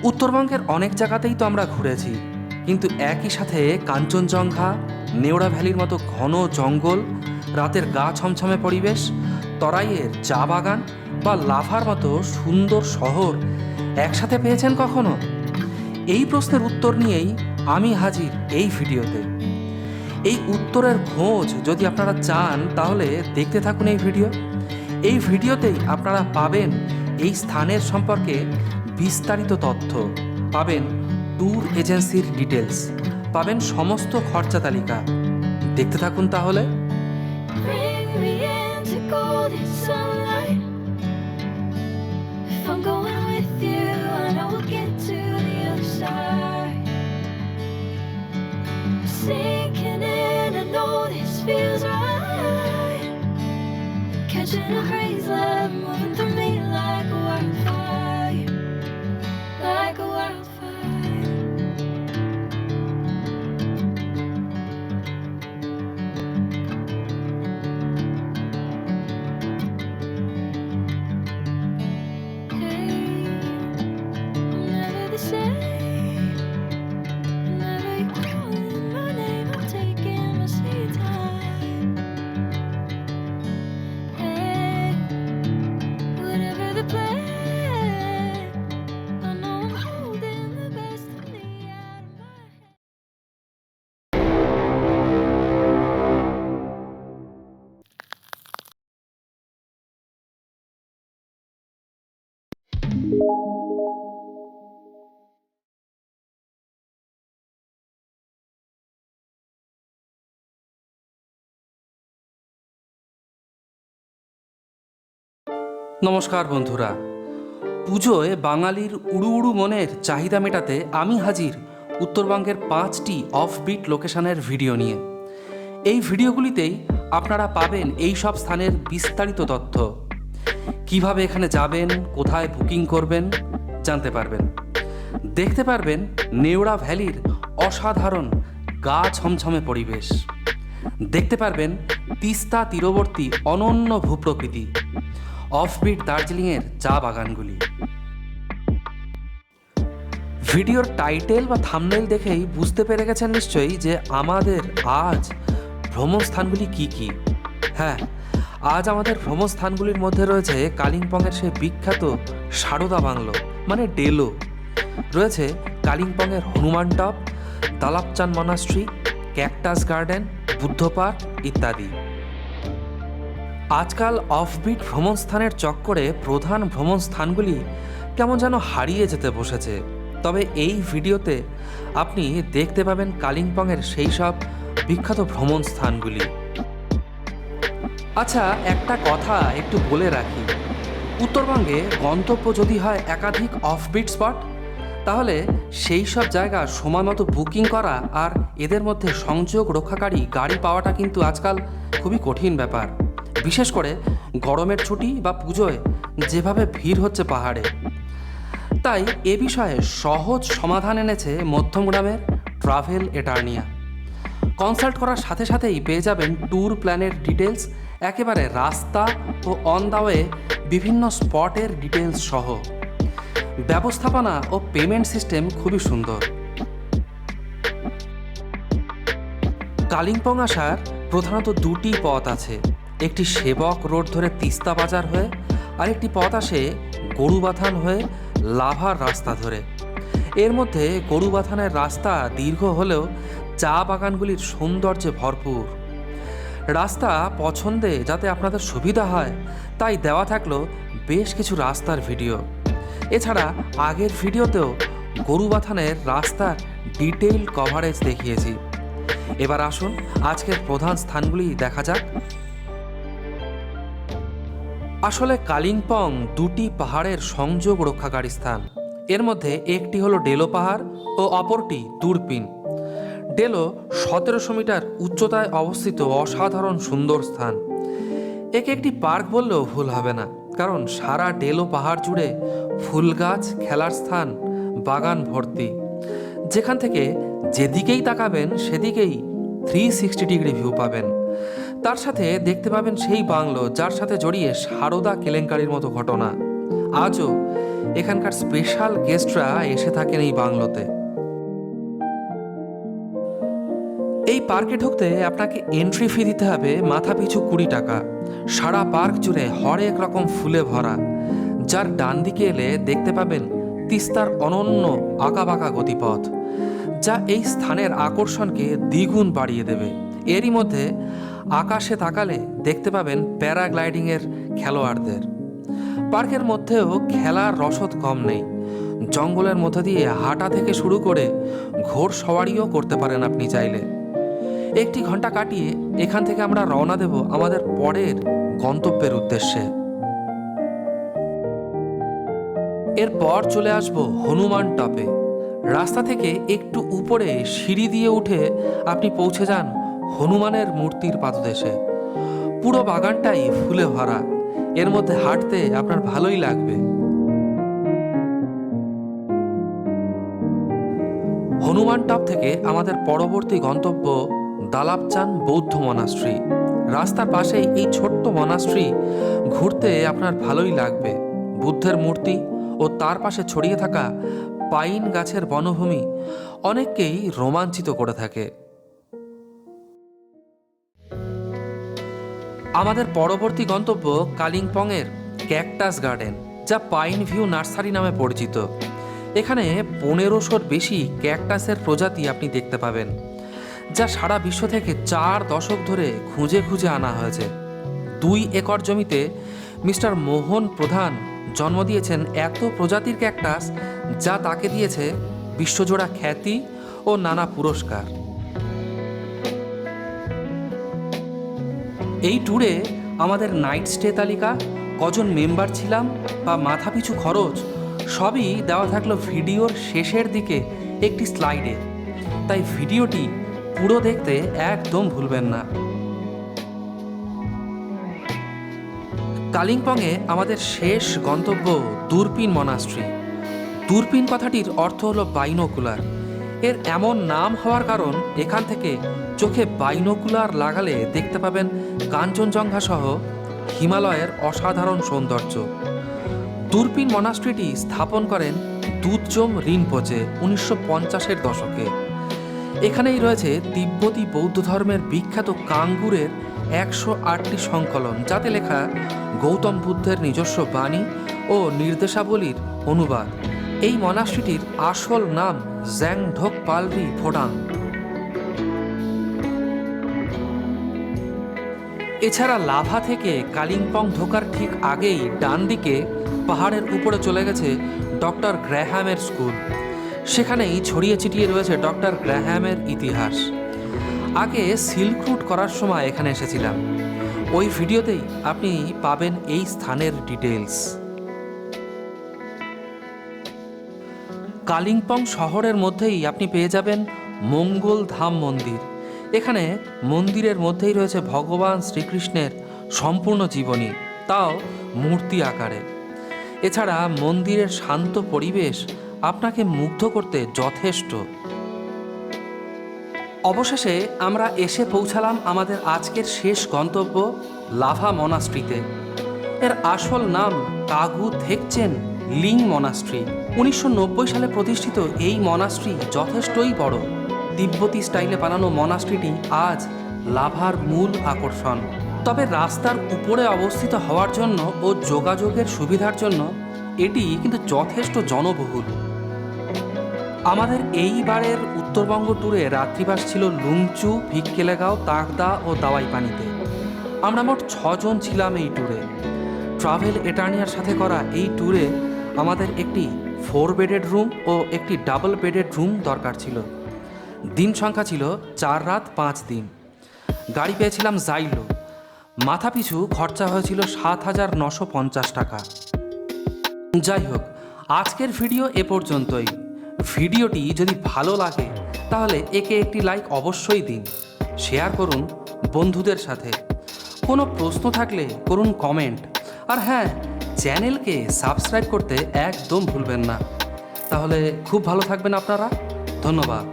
উত্তরবঙ্গের অনেক জায়গাতেই তো আমরা ঘুরেছি, কিন্তু একই সাথে কাঞ্চনজঙ্ঘা, নেওড়া ভ্যালির মতো ঘন জঙ্গল, রাতের গা ছমছমে পরিবেশ, তরাইয়ের চা বাগান বা লাভার মতো সুন্দর শহর একসাথে পেয়েছেন কখনো? এই প্রশ্নের উত্তর নিয়েই আমি হাজির এই ভিডিওতে। এই উত্তরের খোঁজ যদি আপনারা চান তাহলে দেখতে থাকুন এই ভিডিও। এই ভিডিওতেই আপনারা পাবেন এই স্থানের সম্পর্কে বিস্তারিত তথ্য, পাবেন ট্যুর এজেন্সির ডিটেলস, পাবেন সমস্ত খরচা তালিকা। দেখতে থাকুন তাহলে। Bring me into golden sunlight. If I'm going with you, I know we'll get to the other side. Sinking in, I know this feels right. Catching a breeze, love moving through me like a wildfire, like a wildfire. নমস্কার বন্ধুরা, পুজোয় বাঙালির উড়ু উড়ু মনের চাহিদা মেটাতে আমি হাজির উত্তরবঙ্গের 5টি অফবিট লোকেশনের ভিডিও নিয়ে। এই ভিডিওগুলিতেই আপনারা পাবেন এই সব স্থানের বিস্তারিত তথ্য, কিভাবে এখানে যাবেন, কোথায় বুকিং করবেন জানতে পারবেন। দেখতে পারবেন নেওড়া ভ্যালির অসাধারণ গা ছমছমে পরিবেশ, দেখতে পারবেন তিস্তা তীরবর্তী অনন্য ভূপ্রকৃতি, অফবিট দার্জিলিংয়ের চা বাগানগুলি। ভিডিওর টাইটেল বা থাম্বনেইল দেখেই বুঝতে পেরে গেছেন নিশ্চয়ই যে আমাদের আজ ভ্রমণ স্থানগুলি কি কি। হ্যাঁ, আজ আমাদের ভ্রমণ স্থানগুলির মধ্যে রয়েছে কালিম্পংয়ের সেই বিখ্যাত সারদা বাংলো মানে ডেলো, রয়েছে কালিম্পংয়ের Hanuman top, Dalapchan monastery, cactus garden, Buddha park ইত্যাদি। আজকাল অফবিট ভ্রমণ স্থানের চক্করে প্রধান ভ্রমণ স্থানগুলি কেমন যেন হারিয়ে যেতে বসেছে। তবে এই ভিডিওতে আপনি দেখতে পাবেন কালিম্পংয়ের সেই সব বিখ্যাত ভ্রমণ স্থানগুলি। আচ্ছা, একটা কথা একটু বলে রাখি, উত্তরবঙ্গে গন্তব্য যদি হয় একাধিক অফবিট স্পট, তাহলে সেই সব জায়গা সময় মতো বুকিং করা আর এদের মধ্যে সংযোগ রক্ষাকারী গাড়ি পাওয়াটা কিন্তু আজকাল খুবই কঠিন ব্যাপার, বিশেষ করে গরমের ছুটি বা পুজোয় যেভাবে ভিড় হচ্ছে পাহাড়ে। তাই এ বিষয়ে সহজ সমাধান এনেছে মধ্যমগ্রামের ট্রাভেল এটার্নিয়া। কনসাল্ট করার সাথে সাথেই পেয়ে যাবেন ট্যুর প্ল্যানের ডিটেলস, একেবারে রাস্তা ও অন দ্য ওয়ে বিভিন্ন স্পটের ডিটেলস সহ। ব্যবস্থাপনা ও পেমেন্ট সিস্টেম খুবই সুন্দর। কালিম্পং আসার প্রধানত দুটি পথ আছে, একটি সেবক রোড ধরে তিস্তা বাজার হয়ে, আর একটি পথ আসে গরুবাথান হয়ে লাভার রাস্তা ধরে। এর মধ্যে গরুবাথানের রাস্তা দীর্ঘ হলেও চা বাগানগুলির সৌন্দর্যে ভরপুর। রাস্তা পছন্দে যাতে আপনাদের সুবিধা হয় তাই দেওয়া থাকলো বেশ কিছু রাস্তার ভিডিও। এছাড়া আগের ভিডিওতেও গরুবাথানের রাস্তার ডিটেইল কভারেজ দেখিয়েছি। এবার আসুন আজকের প্রধান স্থানগুলি দেখা যাক। আসলে কালিম্পং দুটি পাহাড়ের সংযোগ রক্ষাকারী স্থান। এর মধ্যে একটি হলো ডেলো পাহাড় ও অপরটি দুরপিন। ডেলো 1700 মিটার উচ্চতায় অবস্থিত অসাধারণ সুন্দর স্থান। একে একটি পার্ক বললেও ভুল হবে না, কারণ সারা ডেলো পাহাড় জুড়ে ফুল গাছ, খেলার স্থান, বাগান ভর্তি, যেখান থেকে যেদিকেই তাকাবেন সেদিকেই 360 ডিগ্রি ভিউ পাবেন। তার সাথে দেখতে পাবেন সেই বাংলো যার সাথে জড়িয়ে সারদা কেলেঙ্কারির মতো ঘটনা। আজও এখানকার স্পেশাল গেস্টরা এসে থাকেন এই বাংলোতে। এই পার্কে ঢুকতে আপনাকে এন্ট্রি ফি দিতে হবে মাথাপিছু 20 টাকা। সারা পার্ক জুড়ে হরেক রকম ফুলে ভরা, যার ডান দিকে এলে দেখতে পাবেন তিস্তার অনন্য আঁকাবাঁকা গতিপথ, যা এই স্থানের আকর্ষণকে দ্বিগুণ বাড়িয়ে দেবে। এরই মধ্যে আকাশে তাকালে দেখতে পাবেন প্যারাগ্লাইডিংয়ের খেলোয়াড়দের। পার্কের মধ্যেও খেলার রসদ কম নেই। জঙ্গলের মধ্যে দিয়ে হাঁটা থেকে শুরু করে ঘোড়সওয়ারিও করতে পারেন আপনি চাইলে। 1 ঘন্টা কাটিয়ে এখান থেকে আমরা রওনা দেব আমাদের পরের গন্তব্যের উদ্দেশ্যে। এরপর চলে আসব হনুমান টপে। রাস্তা থেকে একটু উপরে সিঁড়ি দিয়ে উঠে আপনি পৌঁছে যান হনুমানের মূর্তির পাদদেশে। পুরো বাগানটাই ফুলে ভরা, এর মধ্যে হাঁটতে আপনার ভালোই লাগবে। হনুমান টপ থেকে আমাদের পরবর্তী গন্তব্য দালাবচান বৌদ্ধ মনাস্ট্রি। রাস্তার পাশেই এই ছোট্ট মনাস্ট্রি ঘুরতে আপনার ভালোই লাগবে। বুদ্ধের মূর্তি ও তার পাশে ছড়িয়ে থাকা পাইন গাছের বনভূমি অনেককেই রোমাঞ্চিত করে থাকে। আমাদের পরবর্তী গন্তব্য কালিম্পংয়ের ক্যাকটাস গার্ডেন, যা পাইন ভিউ নার্সারি নামে পরিচিত। এখানে 1500-র বেশি ক্যাকটাসের প্রজাতি আপনি দেখতে পাবেন, যা সারা বিশ্ব থেকে 4 দশক ধরে খুঁজে খুঁজে আনা হয়েছে। 2 একর জমিতে মিস্টার মোহন প্রধান জন্ম দিয়েছেন এত প্রজাতির ক্যাকটাস, যা তাকে দিয়েছে বিশ্বজোড়া খ্যাতি ও নানা পুরস্কার। এই ট্যুরে আমাদের নাইট স্টে তালিকা, কজন মেম্বার ছিলাম বা মাথাপিছু খরচ সবই দেওয়া থাকলো ভিডিওর শেষের দিকে একটি স্লাইডে, তাই ভিডিওটি পুরো দেখতে একদম ভুলবেন না। কালিম্পংয়ে আমাদের শেষ গন্তব্য দূরবীন মনাস্ট্রি। দূরবীন কথাটির অর্থ হলো বাইনোকুলার। এর এমন নাম হওয়ার কারণ এখান থেকে চোখে বাইনোকুলার লাগালে দেখতে পাবেন কাঞ্চনজঙ্ঘা সহ হিমালয়ের অসাধারণ সৌন্দর্য। দূরবীন মনাস্ট্রিটি স্থাপন করেন দুধজম রিনপোচে 1950-এর দশকে। এখানেই রয়েছে তিব্বতী বৌদ্ধ ধর্মের বিখ্যাত কাঙ্গুরের 108টি সংকলন, যাতে লেখা গৌতম বুদ্ধের নিজস্ব বাণী ও নির্দেশাবলীর অনুবাদ। এই মনাস্ট্রিটির আসল নাম জ্যাংঢোক পালরি ফোডাং। এছাড়া লাভা থেকে কালিম্পং ঢোকার ঠিক আগেই ডান দিকে পাহাড়ের উপরে চলে গেছে ডক্টর গ্র্যাহামের স্কুল। সেখানেই ছড়িয়ে ছিটিয়ে রয়েছে ডক্টর গ্র্যাহামের ইতিহাস। আগে সিল্ক রুট করার সময় এখানে এসেছিলাম, ওই ভিডিওতেই আপনি পাবেন এই স্থানের ডিটেলস। কালিম্পং শহরের মধ্যেই আপনি পেয়ে যাবেন মঙ্গল ধাম মন্দির। এখানে মন্দিরের মধ্যেই রয়েছে ভগবান শ্রীকৃষ্ণের সম্পূর্ণ জীবনী, তাও মূর্তি আকারে। এছাড়া মন্দিরের শান্ত পরিবেশ আপনাকে মুগ্ধ করতে যথেষ্ট। অবশেষে আমরা এসে পৌঁছালাম আমাদের আজকের শেষ গন্তব্য লাভা মনাস্ট্রিতে। এর আসল নাম কাগু থেকচেন লিং মনাস্ট্রি। 1990 সালে প্রতিষ্ঠিত এই মনাস্ট্রি যথেষ্টই বড়। তিব্বতী স্টাইলে বানানো মনাস্ট্রিটি আজ লাভার মূল আকর্ষণ। তবে রাস্তার উপরে অবস্থিত হওয়ার জন্য ও যোগাযোগের সুবিধার জন্য এটি কিন্তু যথেষ্ট জনবহুল। আমাদের এইবারের উত্তরবঙ্গ ট্যুরে রাত্রিবাস ছিল লুংচু, ভিক্কেলেগাঁও, তাকদা ও দাওয়াইপানিতে। আমরা মোট 6 জন ছিলাম এই ট্যুরে। ট্রাভেল এটার্নিয়ার সাথে করা এই ট্যুরে আমাদের একটি 4 বেডেড রুম ও একটি ডাবল বেডেড রুম দরকার ছিল। দিন সংখ্যা ছিল 4 রাত 5 দিন। গাড়ি পেয়েছিলাম জাইলো। মাথাপিছু খরচা হয়েছিল 7,950 টাকা। যাই হোক, আজকের ভিডিও এ পর্যন্তই। ভিডিওটি যদি ভালো লাগে তাহলে একে একটি লাইক অবশ্যই দিন, শেয়ার করুন বন্ধুদের সাথে। কোনো প্রশ্ন থাকলে করুন কমেন্ট, আর হ্যাঁ, চ্যানেলকে সাবস্ক্রাইব করতে একদম ভুলবেন না। তাহলে খুব ভালো থাকবেন আপনারা। ধন্যবাদ।